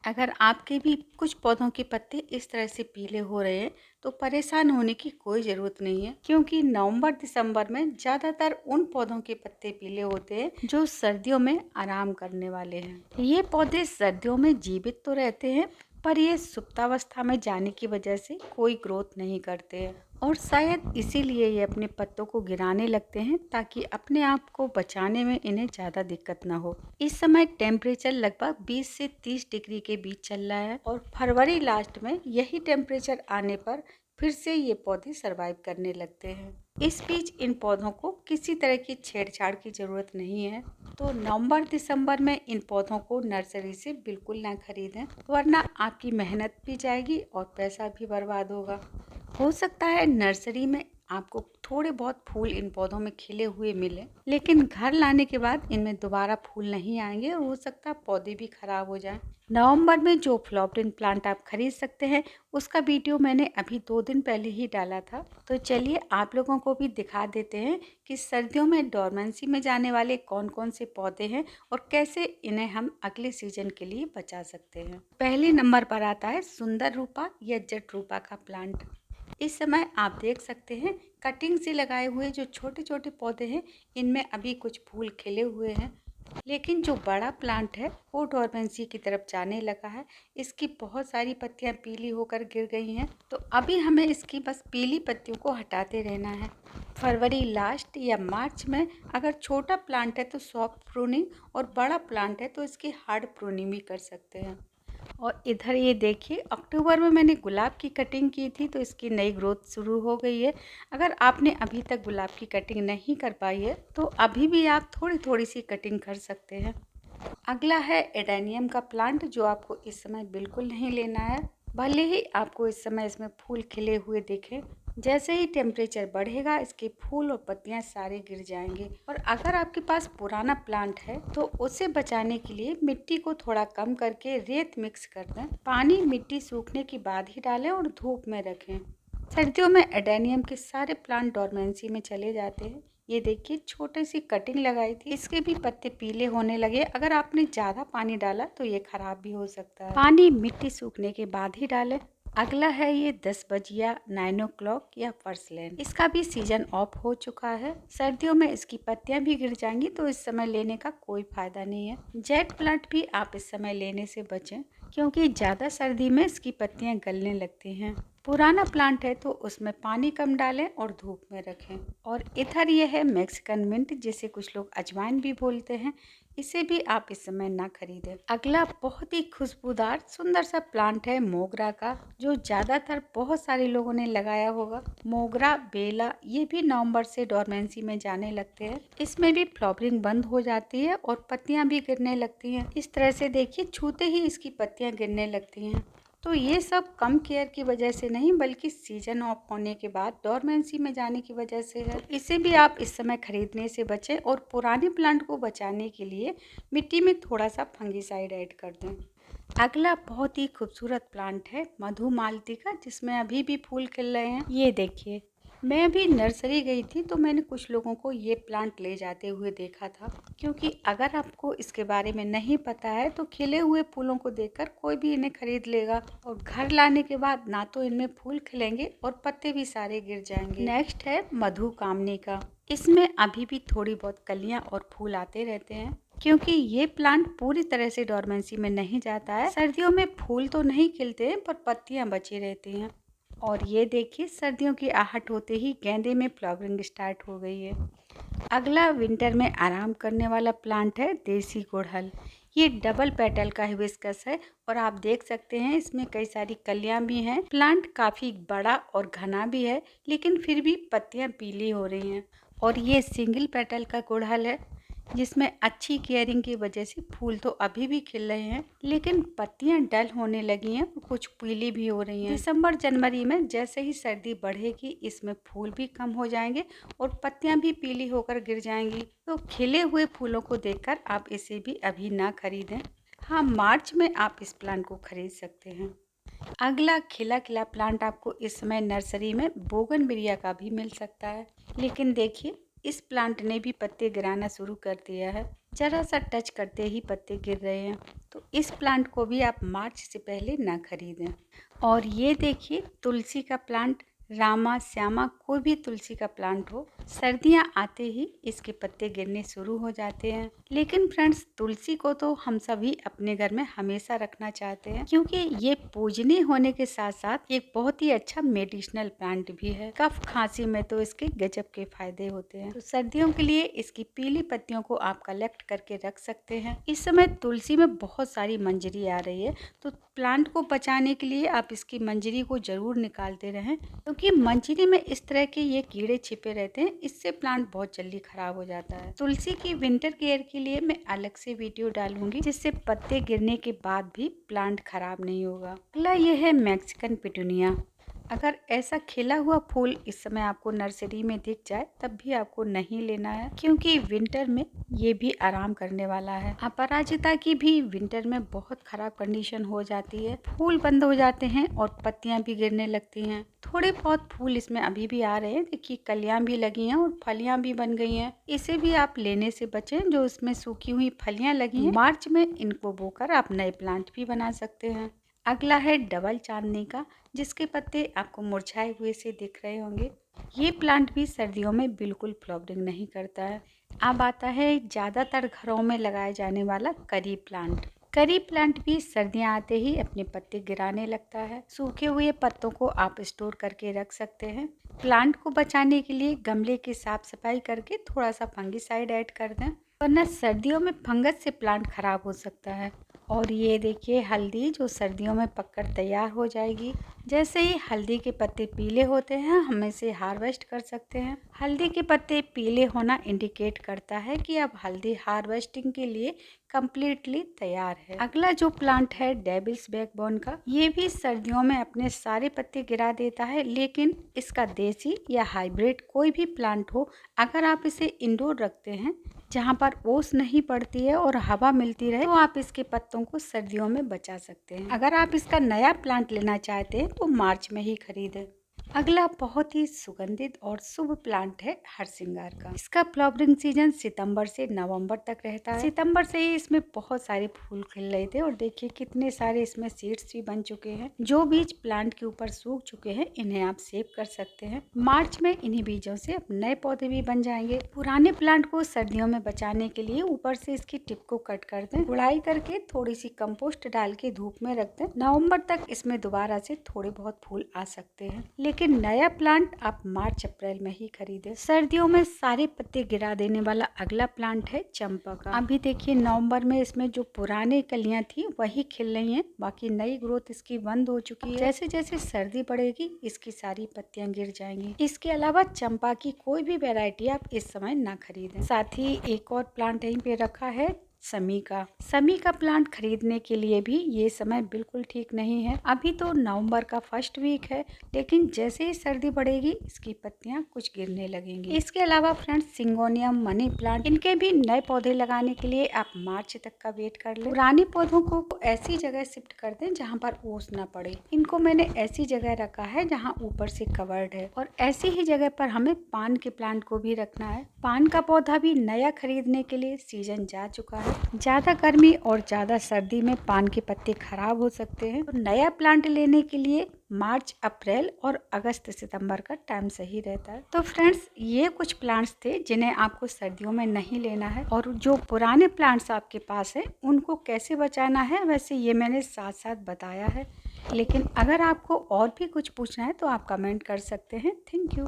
अगर आपके भी कुछ पौधों के पत्ते इस तरह से पीले हो रहे हैं तो परेशान होने की कोई ज़रूरत नहीं है, क्योंकि नवंबर दिसंबर में ज़्यादातर उन पौधों के पत्ते पीले होते हैं जो सर्दियों में आराम करने वाले हैं। ये पौधे सर्दियों में जीवित तो रहते हैं, पर ये सुप्तावस्था में जाने की वजह से कोई ग्रोथ नहीं करते हैं और शायद इसीलिए ये अपने पत्तों को गिराने लगते हैं ताकि अपने आप को बचाने में इन्हें ज़्यादा दिक्कत ना हो। इस समय टेम्परेचर लगभग 20 से 30 डिग्री के बीच चल रहा है और फरवरी लास्ट में यही टेम्परेचर आने पर फिर से ये पौधे सरवाइव करने लगते हैं। इस बीच इन पौधों को किसी तरह की छेड़छाड़ की ज़रूरत नहीं है, तो नवंबर दिसंबर में इन पौधों को नर्सरी से बिल्कुल ना खरीदें, वरना आपकी मेहनत भी जाएगी और पैसा भी बर्बाद होगा। हो सकता है नर्सरी में आपको थोड़े बहुत फूल इन पौधों में खिले हुए मिले, लेकिन घर लाने के बाद इनमें दोबारा फूल नहीं आएंगे और हो सकता है पौधे भी खराब हो जाएं। नवंबर में जो फ्लॉवरिंग प्लांट आप खरीद सकते हैं उसका वीडियो मैंने अभी 2 दिन पहले ही डाला था, तो चलिए आप लोगों को भी दिखा देते हैं कि सर्दियों में डोरमेंसी में जाने वाले कौन कौन से पौधे हैं और कैसे इन्हें हम अगले सीजन के लिए बचा सकते हैं। पहले नंबर पर आता है सुंदर रूपा या जट रूपा का प्लांट। इस समय आप देख सकते हैं कटिंग से लगाए हुए जो छोटे छोटे पौधे हैं इनमें अभी कुछ फूल खिले हुए हैं, लेकिन जो बड़ा प्लांट है वो डोरमेंसी की तरफ जाने लगा है। इसकी बहुत सारी पत्तियां पीली होकर गिर गई हैं, तो अभी हमें इसकी बस पीली पत्तियों को हटाते रहना है। फरवरी लास्ट या मार्च में अगर छोटा प्लांट है तो सॉफ्ट प्रूनिंग और बड़ा प्लांट है तो इसकी हार्ड प्रूनिंग भी कर सकते हैं। और इधर ये देखिए अक्टूबर में मैंने गुलाब की कटिंग की थी तो इसकी नई ग्रोथ शुरू हो गई है। अगर आपने अभी तक गुलाब की कटिंग नहीं कर पाई है तो अभी भी आप थोड़ी थोड़ी सी कटिंग कर सकते हैं। अगला है एडेनियम का प्लांट, जो आपको इस समय बिल्कुल नहीं लेना है, भले ही आपको इस समय इसमें फूल खिले हुए दिखे। जैसे ही टेम्परेचर बढ़ेगा इसके फूल और पत्तियां सारे गिर जाएंगे। और अगर आपके पास पुराना प्लांट है तो उसे बचाने के लिए मिट्टी को थोड़ा कम करके रेत मिक्स कर दें। पानी मिट्टी सूखने के बाद ही डालें और धूप में रखें। सर्दियों में एडेनियम के सारे प्लांट डोरमेंसी में चले जाते हैं। ये देखिए छोटी सी कटिंग लगाई थी, इसके भी पत्ते पीले होने लगे। अगर आपने ज़्यादा पानी डाला तो ये खराब भी हो सकता है। पानी मिट्टी सूखने के बाद ही डालें। अगला है ये 10 बजिया 9 o'clock या फर्सलैंड। इसका भी सीजन ऑफ हो चुका है। सर्दियों में इसकी पत्तियां भी गिर जाएंगी तो इस समय लेने का कोई फायदा नहीं है। जेट प्लांट भी आप इस समय लेने से बचें, क्योंकि ज़्यादा सर्दी में इसकी पत्तियां गलने लगती हैं। पुराना प्लांट है तो उसमें पानी कम डालें और धूप में रखें। और इधर ये है मैक्सिकन मिंट, जिसे कुछ लोग अजवाइन भी बोलते हैं। इसे भी आप इस समय ना खरीदें। अगला बहुत ही खुशबूदार सुंदर सा प्लांट है मोगरा का, जो ज़्यादातर बहुत सारे लोगों ने लगाया होगा। मोगरा बेला ये भी नवंबर से डोरमेंसी में जाने लगते हैं। इसमें भी फ्लावरिंग बंद हो जाती है और पत्तियां भी गिरने लगती हैं। इस तरह से देखिए छूते ही इसकी पत्तियां गिरने लगती हैं। तो ये सब कम केयर की वजह से नहीं, बल्कि सीजन ऑफ होने के बाद डोरमेंसी में जाने की वजह से है। तो इसे भी आप इस समय खरीदने से बचें और पुराने प्लांट को बचाने के लिए मिट्टी में थोड़ा सा फंगीसाइड ऐड कर दें। अगला बहुत ही खूबसूरत प्लांट है मधुमालती का, जिसमें अभी भी फूल खिल रहे हैं। ये देखिए मैं अभी नर्सरी गई थी तो मैंने कुछ लोगों को ये प्लांट ले जाते हुए देखा था, क्योंकि अगर आपको इसके बारे में नहीं पता है तो खिले हुए फूलों को देखकर कोई भी इन्हें खरीद लेगा और घर लाने के बाद ना तो इनमें फूल खिलेंगे और पत्ते भी सारे गिर जाएंगे। नेक्स्ट है मधु कामनी का। इसमें अभी भी थोड़ी बहुत कलियां और फूल आते रहते हैं, क्योंकि ये प्लांट पूरी तरह से डोरमेंसी में नहीं जाता है। सर्दियों में फूल तो नहीं खिलते पर पत्तियां बची रहती हैं। और ये देखिए सर्दियों की आहट होते ही गेंदे में फ्लावरिंग स्टार्ट हो गई है। अगला विंटर में आराम करने वाला प्लांट है देसी गुड़हल। ये डबल पेटल का हिबिस्कस है और आप देख सकते हैं इसमें कई सारी कलियां भी हैं। प्लांट काफ़ी बड़ा और घना भी है, लेकिन फिर भी पत्तियां पीली हो रही हैं। और ये सिंगल पेटल का गुड़हल है, जिसमें अच्छी केयरिंग की वजह से फूल तो अभी भी खिल रहे हैं, लेकिन पत्तियां डल होने लगी हैं, कुछ पीली भी हो रही हैं। दिसंबर जनवरी में जैसे ही सर्दी बढ़ेगी इसमें फूल भी कम हो जाएंगे और पत्तियां भी पीली होकर गिर जाएंगी। तो खिले हुए फूलों को देखकर आप इसे भी अभी ना खरीदें। हाँ, मार्च में आप इस प्लांट को खरीद सकते हैं। अगला खिला खिला प्लांट आपको इस समय नर्सरी में बोगनविलिया का भी मिल सकता है, लेकिन देखिए इस प्लांट ने भी पत्ते गिराना शुरू कर दिया है। जरा सा टच करते ही पत्ते गिर रहे हैं। तो इस प्लांट को भी आप मार्च से पहले ना खरीदें। और ये देखिए तुलसी का प्लांट, रामा श्यामा कोई भी तुलसी का प्लांट हो, सर्दियां आते ही इसके पत्ते गिरने शुरू हो जाते हैं। लेकिन फ्रेंड्स, तुलसी को तो हम सभी अपने घर में हमेशा रखना चाहते हैं, क्योंकि ये पूजनीय होने के साथ साथ एक बहुत ही अच्छा मेडिसिनल प्लांट भी है। कफ खांसी में तो इसके गजब के फायदे होते हैं। तो सर्दियों के लिए इसकी पीली पत्तियों को आप कलेक्ट करके रख सकते हैं। इस समय तुलसी में बहुत सारी मंजरी आ रही है, तो प्लांट को बचाने के लिए आप इसकी मंजरी को जरूर निकालते रहें, क्योंकि मंजरी में इस तरह के ये कीड़े छिपे रहते हैं। इससे प्लांट बहुत जल्दी खराब हो जाता है। तुलसी की विंटर केयर के लिए मैं अलग से वीडियो डालूंगी, जिससे पत्ते गिरने के बाद भी प्लांट खराब नहीं होगा। अगला ये है मैक्सिकन पिटूनिया। अगर ऐसा खिला हुआ फूल इस समय आपको नर्सरी में दिख जाए तब भी आपको नहीं लेना है, क्योंकि विंटर में ये भी आराम करने वाला है। अपराजिता की भी विंटर में बहुत खराब कंडीशन हो जाती है, फूल बंद हो जाते हैं और पत्तियां भी गिरने लगती हैं। थोड़े बहुत फूल इसमें अभी भी आ रहे हैं, देखिए कलियां भी लगी हैं और फलियां भी बन गई हैं। इसे भी आप लेने से बचें, जो इसमें सूखी हुई फलियां लगी हैं। मार्च में इनको बोकर आप नए प्लांट भी बना सकते हैं। अगला है डबल चांदनी का, जिसके पत्ते आपको मुरझाए हुए से दिख रहे होंगे। ये प्लांट भी सर्दियों में बिल्कुल फ्लावरिंग नहीं करता है। अब आता है ज़्यादातर घरों में लगाया जाने वाला करी प्लांट। करी प्लांट भी सर्दियां आते ही अपने पत्ते गिराने लगता है। सूखे हुए पत्तों को आप स्टोर करके रख सकते हैं। प्लांट को बचाने के लिए गमले की साफ सफाई करके थोड़ा सा फंगिसाइड ऐड कर दें, वरना सर्दियों में फंगस से प्लांट खराब हो सकता है। और ये देखिए हल्दी, जो सर्दियों में पककर तैयार हो जाएगी। जैसे ही हल्दी के पत्ते पीले होते हैं, हम इसे हार्वेस्ट कर सकते हैं। हल्दी के पत्ते पीले होना इंडिकेट करता है कि अब हल्दी हार्वेस्टिंग के लिए कंप्लीटली तैयार है। अगला जो प्लांट है डेविल्स बैकबोन का, ये भी सर्दियों में अपने सारे पत्ते गिरा देता है। लेकिन इसका देसी या हाइब्रिड कोई भी प्लांट हो, अगर आप इसे इंडोर रखते हैं जहाँ पर ओस नहीं पड़ती है और हवा मिलती रहे, तो आप इसके पत्तों को सर्दियों में बचा सकते हैं। अगर आप इसका नया प्लांट लेना चाहते हैं तो मार्च में ही खरीदें। अगला बहुत ही सुगंधित और शुभ प्लांट है हरसिंगार का। इसका फ्लावरिंग सीजन सितंबर से नवंबर तक रहता है। सितंबर से ही इसमें बहुत सारे फूल खिल रहे थे और देखिए कितने सारे इसमें सीड्स भी बन चुके हैं। जो बीज प्लांट के ऊपर सूख चुके हैं, इन्हें आप सेव कर सकते हैं। मार्च में इन्हीं बीजों से अब नए पौधे भी बन जाएंगे। पुराने प्लांट को सर्दियों में बचाने के लिए ऊपर से इसकी टिप को कट कर दें, गुड़ाई करके थोड़ी सी कंपोस्ट डाल के धूप में रख दें। नवंबर तक इसमें दोबारा से थोड़े बहुत फूल आ सकते हैं। लेकिन नया प्लांट आप मार्च अप्रैल में ही खरीदें। सर्दियों में सारे पत्ते गिरा देने वाला अगला प्लांट है चंपा का। अभी देखिए नवंबर में इसमें जो पुराने कलियां थी वही खिल रही हैं, बाकी नई ग्रोथ इसकी बंद हो चुकी है। जैसे जैसे सर्दी बढ़ेगी इसकी सारी पत्तियां गिर जाएंगी। इसके अलावा चंपा की कोई भी वैरायटी आप इस समय ना खरीदें। साथ ही एक और प्लांट यहीं पे रखा है समी का प्लांट खरीदने के लिए भी ये समय बिल्कुल ठीक नहीं है। अभी तो नवंबर का फर्स्ट वीक है, लेकिन जैसे ही सर्दी बढ़ेगी इसकी पत्तियां कुछ गिरने लगेंगी। इसके अलावा फ्रेंड्स, सिंगोनियम, मनी प्लांट, इनके भी नए पौधे लगाने के लिए आप मार्च तक का वेट कर लें। पुराने पौधों को ऐसी जगह शिफ्ट कर दें जहाँ पर ओस ना पड़े। इनको मैंने ऐसी जगह रखा है जहाँ ऊपर से कवर्ड है, और ऐसी ही जगह पर हमें पान के प्लांट को भी रखना है। पान का पौधा भी नया खरीदने के लिए सीजन जा चुका है। ज्यादा गर्मी और ज्यादा सर्दी में पान के पत्ते खराब हो सकते हैं, तो नया प्लांट लेने के लिए मार्च, अप्रैल और अगस्त सितंबर का टाइम सही रहता है। तो फ्रेंड्स, ये कुछ प्लांट्स थे जिन्हें आपको सर्दियों में नहीं लेना है, और जो पुराने प्लांट्स आपके पास है उनको कैसे बचाना है, वैसे ये मैंने साथ साथ बताया है। लेकिन अगर आपको और भी कुछ पूछना है तो आप कमेंट कर सकते हैं। Thank you.